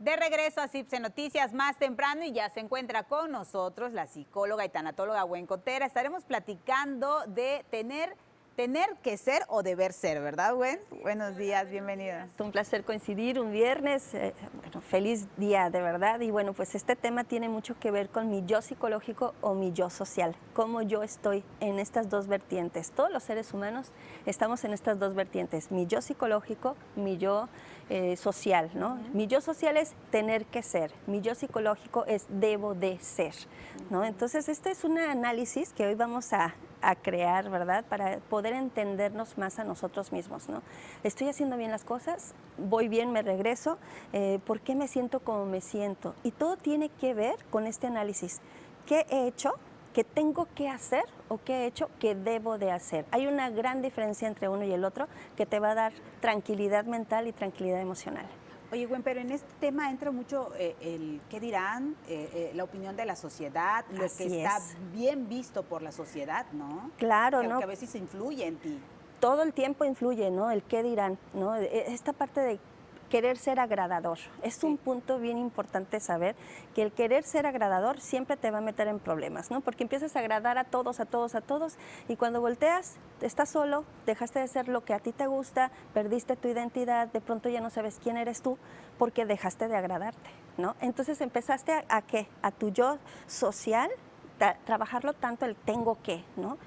De regreso a CIPSE Noticias más temprano y ya se encuentra con nosotros la psicóloga y tanatóloga Gwen Cotera. Estaremos platicando de tener que ser o deber ser, ¿verdad, Gwen? Buenos días, bienvenida. Es un placer coincidir un viernes, bueno, feliz día de verdad. Y bueno, pues este tema tiene mucho que ver con mi yo psicológico o mi yo social, cómo yo estoy en estas dos vertientes. Todos los seres humanos estamos en estas dos vertientes, mi yo psicológico, mi yo social, ¿no? Mi yo social es tener que ser, mi yo psicológico es debo de ser, ¿no? Entonces este es un análisis que hoy vamos a crear, ¿verdad? Para poder entendernos más a nosotros mismos, ¿no? ¿Estoy haciendo bien las cosas? ¿Voy bien? ¿Me regreso? ¿Por qué me siento como me siento? Y todo tiene que ver con este análisis. ¿Qué he hecho? ¿Qué tengo que hacer? ¿O qué he hecho? ¿Qué debo de hacer? Hay una gran diferencia entre uno y el otro que te va a dar tranquilidad mental y tranquilidad emocional. Oye, Gwen, pero en este tema entra mucho el qué dirán, la opinión de la sociedad, lo Así que está es. bien visto por la sociedad, ¿no? Claro, que, ¿no? que a veces influye en ti. Todo el tiempo influye, ¿no? El qué dirán, ¿no? Esta parte de querer ser agradador. Es un punto bien importante saber que el querer ser agradador siempre te va a meter en problemas, ¿no? Porque empiezas a agradar a todos, y cuando volteas, estás solo, dejaste de ser lo que a ti te gusta, perdiste tu identidad, de pronto ya no sabes quién eres tú, porque dejaste de agradarte, ¿no? Entonces empezaste ¿a qué? A tu yo social, trabajarlo tanto el tengo que, ¿no?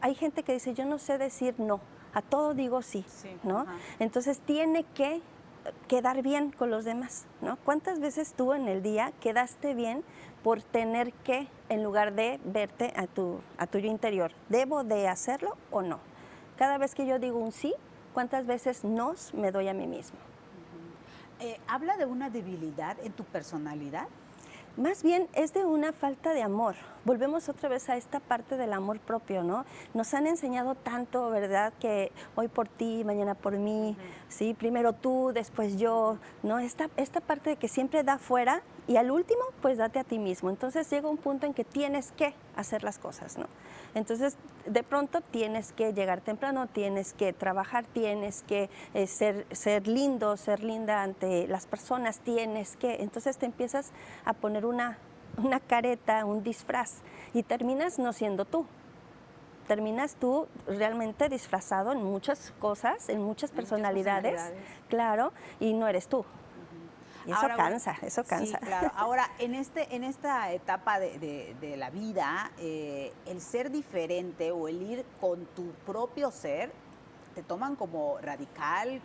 Hay gente que dice, yo no sé decir no, a todo digo sí, ¿no? Ajá. Entonces tiene que quedar bien con los demás, ¿no? ¿Cuántas veces tú en el día quedaste bien por tener que, en lugar de verte a tu yo interior? ¿Debo de hacerlo o no? Cada vez que yo digo un sí, ¿cuántas veces nos me doy a mí mismo? ¿Habla de una debilidad en tu personalidad? Más bien es de una falta de amor. Volvemos otra vez a esta parte del amor propio, ¿no? Nos han enseñado tanto, ¿verdad? Que hoy por ti, mañana por mí, ¿sí? Primero tú, después yo, ¿no? Esta parte de que siempre da fuera y al último, pues date a ti mismo. Entonces llega un punto en que tienes que hacer las cosas, ¿no? Entonces, de pronto tienes que llegar temprano, tienes que trabajar, tienes que ser lindo, ser linda ante las personas, entonces te empiezas a poner una careta, un disfraz y terminas no siendo tú. Terminas tú realmente disfrazado en muchas cosas, en muchas personalidades, claro, y no eres tú. Y eso cansa, eso cansa. Sí, claro. Ahora, en esta etapa de la vida, el ser diferente o el ir con tu propio ser, te toman como radical,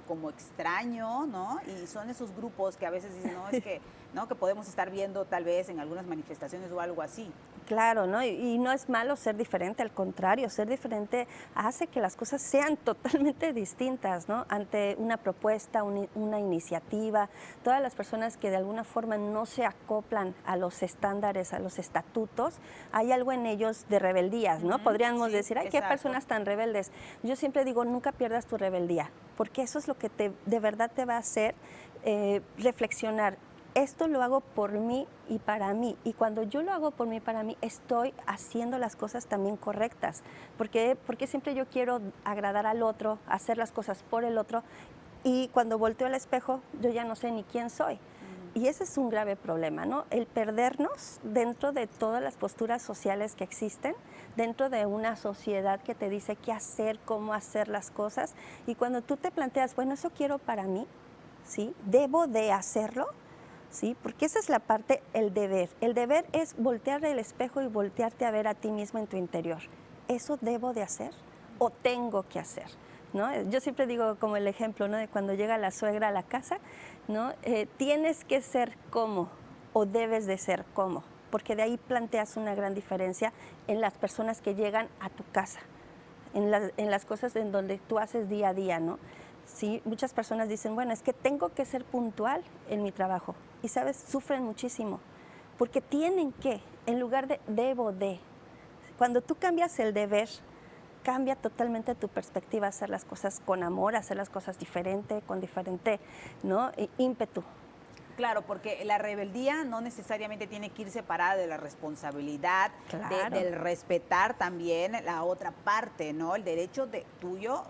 como extraño, ¿no? Y son esos grupos que a veces dicen, no, es que, ¿no? Que podemos estar viendo tal vez en algunas manifestaciones o algo así. Claro, ¿no? Y no es malo ser diferente, al contrario, ser diferente hace que las cosas sean totalmente distintas, ¿no? Ante una propuesta, una iniciativa, todas las personas que de alguna forma no se acoplan a los estándares, a los estatutos, hay algo en ellos de rebeldías, ¿no? Podríamos decir, ay, qué personas tan rebeldes. Yo siempre digo, nunca pierdas tu rebeldía, porque eso es lo que de verdad te va a hacer reflexionar. Esto lo hago por mí y para mí. Y cuando yo lo hago por mí y para mí, estoy haciendo las cosas también correctas. Porque siempre yo quiero agradar al otro, hacer las cosas por el otro. Y cuando volteo al espejo, yo ya no sé ni quién soy. Y ese es un grave problema, ¿no? El perdernos dentro de todas las posturas sociales que existen, dentro de una sociedad que te dice qué hacer, cómo hacer las cosas. Y cuando tú te planteas, bueno, eso quiero para mí, ¿sí? ¿Debo de hacerlo? ¿Sí? Porque esa es la parte, el deber. El deber es voltear el espejo y voltearte a ver a ti mismo en tu interior. ¿Eso debo de hacer o tengo que hacer? ¿No? Yo siempre digo como el ejemplo, ¿no? De cuando llega la suegra a la casa, ¿no? Tienes que ser como o debes de ser como, porque de ahí planteas una gran diferencia en las personas que llegan a tu casa, en las cosas en donde tú haces día a día, ¿no? Sí, muchas personas dicen, bueno, es que tengo que ser puntual en mi trabajo. Y, ¿sabes? Sufren muchísimo, porque tienen que, en lugar de debo de. Cuando tú cambias el deber, cambia totalmente tu perspectiva, hacer las cosas con amor, hacer las cosas diferente, con diferente, ¿no? ímpetu. Claro, porque la rebeldía no necesariamente tiene que ir separada de la responsabilidad, Claro. del respetar también la otra parte, ¿no? El derecho tuyo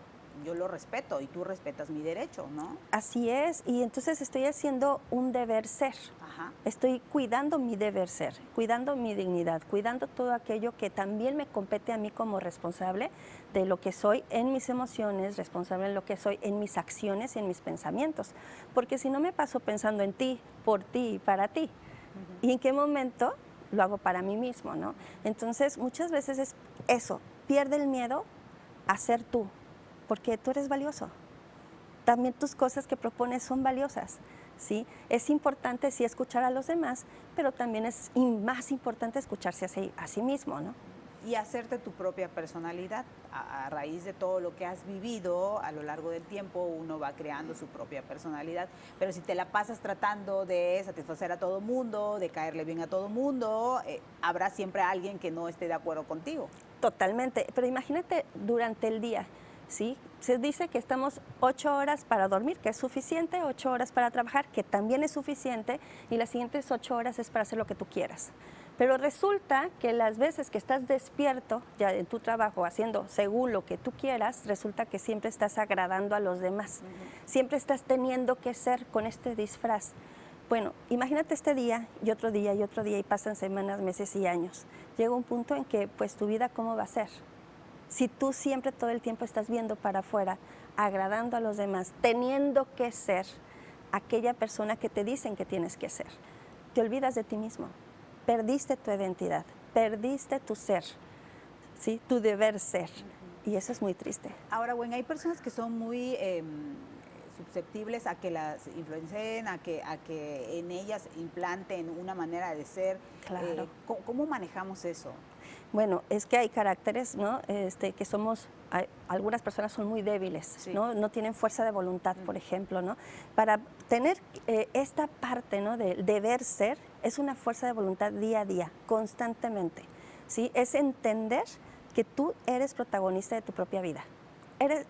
yo lo respeto y tú respetas mi derecho, ¿no? Así es, y entonces estoy haciendo un deber ser. Ajá. Estoy cuidando mi deber ser, cuidando mi dignidad, cuidando todo aquello que también me compete a mí como responsable de lo que soy en mis emociones, responsable de lo que soy en mis acciones y en mis pensamientos. Porque si no me paso pensando en ti, por ti y para ti, ¿y en qué momento lo hago para mí mismo, no? Entonces, muchas veces es eso, pierde el miedo a ser tú, porque tú eres valioso. También tus cosas que propones son valiosas, ¿sí? Es importante sí escuchar a los demás, pero también es más importante escucharse a sí mismo, ¿no? Y hacerte tu propia personalidad. A raíz de todo lo que has vivido a lo largo del tiempo, uno va creando su propia personalidad. Pero si te la pasas tratando de satisfacer a todo mundo, de caerle bien a todo mundo, habrá siempre alguien que no esté de acuerdo contigo. Totalmente, pero imagínate durante el día, ¿sí? Se dice que estamos 8 horas para dormir, que es suficiente, 8 horas para trabajar, que también es suficiente, y las siguientes 8 horas es para hacer lo que tú quieras. Pero resulta que las veces que estás despierto ya en tu trabajo haciendo según lo que tú quieras, resulta que siempre estás agradando a los demás. Siempre estás teniendo que ser con este disfraz. Bueno, imagínate este día y otro día y otro día y pasan semanas, meses y años. Llega un punto en que pues tu vida ¿cómo va a ser? Si tú siempre todo el tiempo estás viendo para afuera, agradando a los demás, teniendo que ser aquella persona que te dicen que tienes que ser, te olvidas de ti mismo. Perdiste tu identidad, perdiste tu ser, ¿sí? Tu deber ser. Y eso es muy triste. Ahora, bueno, hay personas que son muy susceptibles a que las influencien, a que en ellas implanten una manera de ser. Claro. ¿Cómo manejamos eso? Bueno, es que hay caracteres, ¿no? Que algunas personas son muy débiles, Sí. ¿no? No tienen fuerza de voluntad, por ejemplo, ¿no? Para tener esta parte, ¿no? De deber ser, es una fuerza de voluntad día a día, constantemente, ¿sí? Es entender que tú eres protagonista de tu propia vida.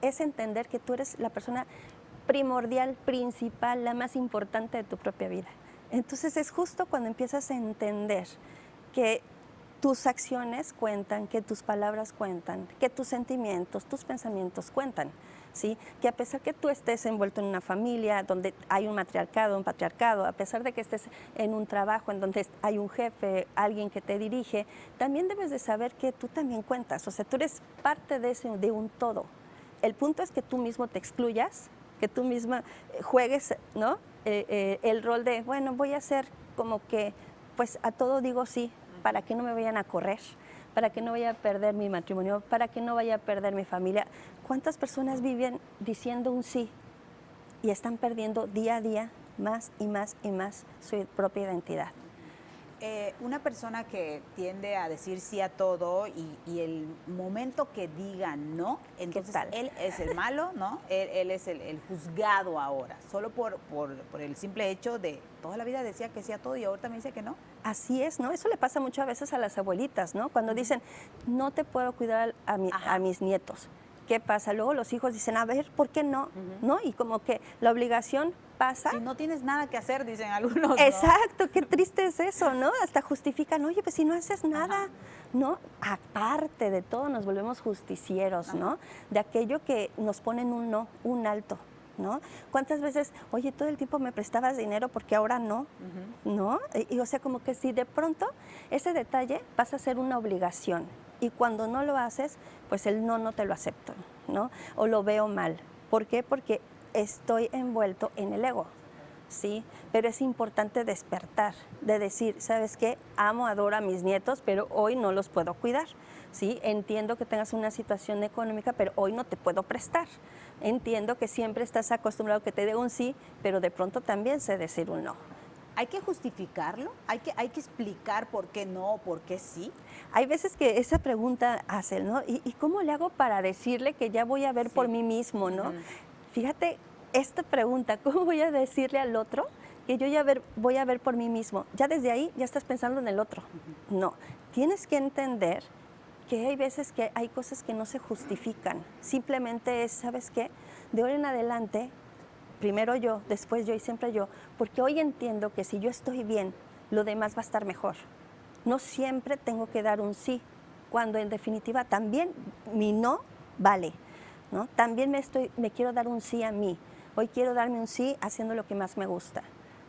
Es entender que tú eres la persona primordial, principal, la más importante de tu propia vida. Entonces es justo cuando empiezas a entender que tus acciones cuentan, que tus palabras cuentan, que tus sentimientos, tus pensamientos cuentan, ¿sí? Que a pesar que tú estés envuelto en una familia donde hay un matriarcado, un patriarcado, a pesar de que estés en un trabajo en donde hay un jefe, alguien que te dirige, también debes de saber que tú también cuentas, o sea, tú eres parte de un todo. El punto es que tú mismo te excluyas, que tú misma juegues, ¿no? El rol de, bueno, voy a hacer como que, pues a todo digo sí, para que no me vayan a correr, para que no vaya a perder mi matrimonio, para que no vaya a perder mi familia. ¿Cuántas personas viven diciendo un sí y están perdiendo día a día más y más y más su propia identidad? Una persona que tiende a decir sí a todo y el momento que diga no, entonces tal? él es el malo, ¿no? Él es el juzgado ahora, solo por el simple hecho de toda la vida decía que sí a todo y ahora también dice que no. Así es, ¿no? Eso le pasa muchas veces a las abuelitas, ¿no? Cuando dicen, no te puedo cuidar a mis nietos. ¿Qué pasa? Luego los hijos dicen, a ver, ¿por qué no? ¿No? Y como que la obligación pasa. Si no tienes nada que hacer, dicen algunos, ¿no? Exacto, qué triste es eso, ¿no? Hasta justifican, oye, pues si no haces nada, ¿no? Aparte de todo, nos volvemos justicieros, ¿no? De aquello que nos ponen un no, un alto, ¿no? ¿Cuántas veces, oye, todo el tiempo me prestabas dinero porque ahora no? ¿No? Y o sea, como que si de pronto ese detalle pasa a ser una obligación y cuando no lo haces, pues el no te lo acepto, ¿no? O lo veo mal. ¿Por qué? Porque estoy envuelto en el ego, ¿sí? Pero es importante despertar, de decir, ¿sabes qué? Amo, adoro a mis nietos, pero hoy no los puedo cuidar, ¿sí? Entiendo que tengas una situación económica, pero hoy no te puedo prestar. Entiendo que siempre estás acostumbrado a que te dé un sí, pero de pronto también sé decir un no. ¿Hay que justificarlo? ¿Hay que explicar por qué no o por qué sí? Hay veces que esa pregunta hacen, ¿no? ¿Y cómo le hago para decirle que ya voy a ver por mí mismo, ¿no? Fíjate, esta pregunta, ¿cómo voy a decirle al otro que yo ya voy a ver por mí mismo? Ya desde ahí ya estás pensando en el otro. No, tienes que entender que hay veces que hay cosas que no se justifican. Simplemente es, ¿sabes qué? De hoy en adelante, primero yo, después yo y siempre yo, porque hoy entiendo que si yo estoy bien, lo demás va a estar mejor. No siempre tengo que dar un sí, cuando en definitiva también mi no vale. ¿no? También me quiero dar un sí a mí. Hoy quiero darme un sí haciendo lo que más me gusta.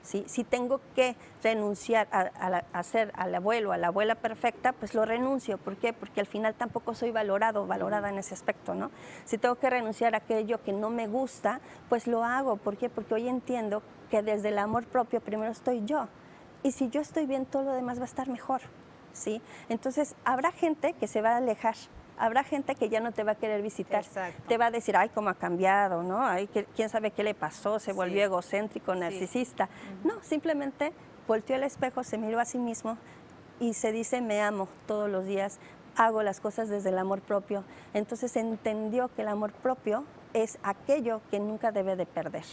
¿Sí? Si tengo que renunciar a ser al abuelo, a la abuela perfecta, pues lo renuncio. ¿Por qué? Porque al final tampoco soy valorada en ese aspecto, ¿no? Si tengo que renunciar a aquello que no me gusta, pues lo hago. ¿Por qué? Porque hoy entiendo que desde el amor propio primero estoy yo. Y si yo estoy bien, todo lo demás va a estar mejor, ¿sí? Entonces, habrá gente que se va a alejar. Habrá gente que ya no te va a querer visitar. Exacto. Te va a decir, ay, cómo ha cambiado, ¿no? Ay, quién sabe qué le pasó, se volvió egocéntrico, narcisista. No, simplemente volteó al espejo, se miró a sí mismo y se dice, me amo todos los días, hago las cosas desde el amor propio. Entonces entendió que el amor propio es aquello que nunca debe de perder.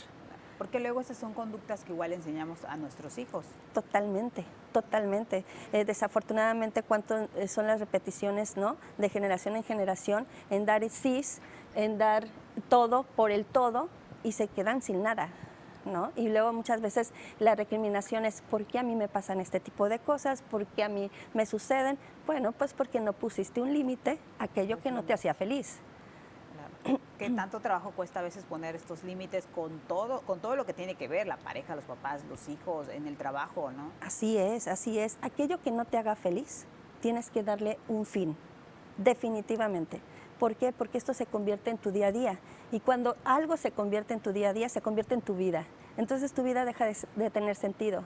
Porque luego esas son conductas que igual enseñamos a nuestros hijos. Totalmente, totalmente. Desafortunadamente, ¿cuántas son las repeticiones, ¿no? De generación en generación, en dar sís, en dar todo por el todo y se quedan sin nada, ¿no? Y luego muchas veces la recriminación es, ¿por qué a mí me pasan este tipo de cosas? ¿Por qué a mí me suceden? Bueno, pues porque no pusiste un límite a aquello que no te hacía feliz. ¿Qué tanto trabajo cuesta a veces poner estos límites con todo lo que tiene que ver, la pareja, los papás, los hijos, en el trabajo, ¿no? Así es, así es. Aquello que no te haga feliz, tienes que darle un fin, definitivamente. ¿Por qué? Porque esto se convierte en tu día a día. Y cuando algo se convierte en tu día a día, se convierte en tu vida. Entonces tu vida deja de tener sentido,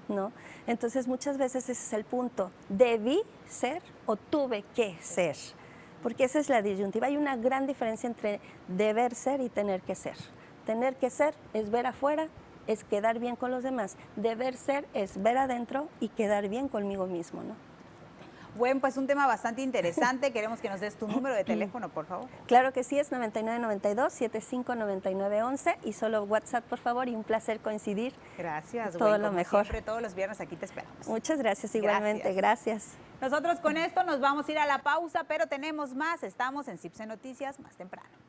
¿no? Entonces muchas veces ese es el punto. Debí ser o tuve que ser. Porque esa es la disyuntiva. Hay una gran diferencia entre deber ser y tener que ser. Tener que ser es ver afuera, es quedar bien con los demás. Deber ser es ver adentro y quedar bien conmigo mismo, ¿no? Bueno, pues un tema bastante interesante. Queremos que nos des tu número de teléfono, por favor. Claro que sí, es 9992-759911 y solo WhatsApp, por favor, y un placer coincidir. Gracias, todo lo mejor. Siempre, todos los viernes aquí te esperamos. Muchas gracias, igualmente. Gracias. Nosotros con esto nos vamos a ir a la pausa, pero tenemos más. Estamos en CIPSE Noticias más temprano.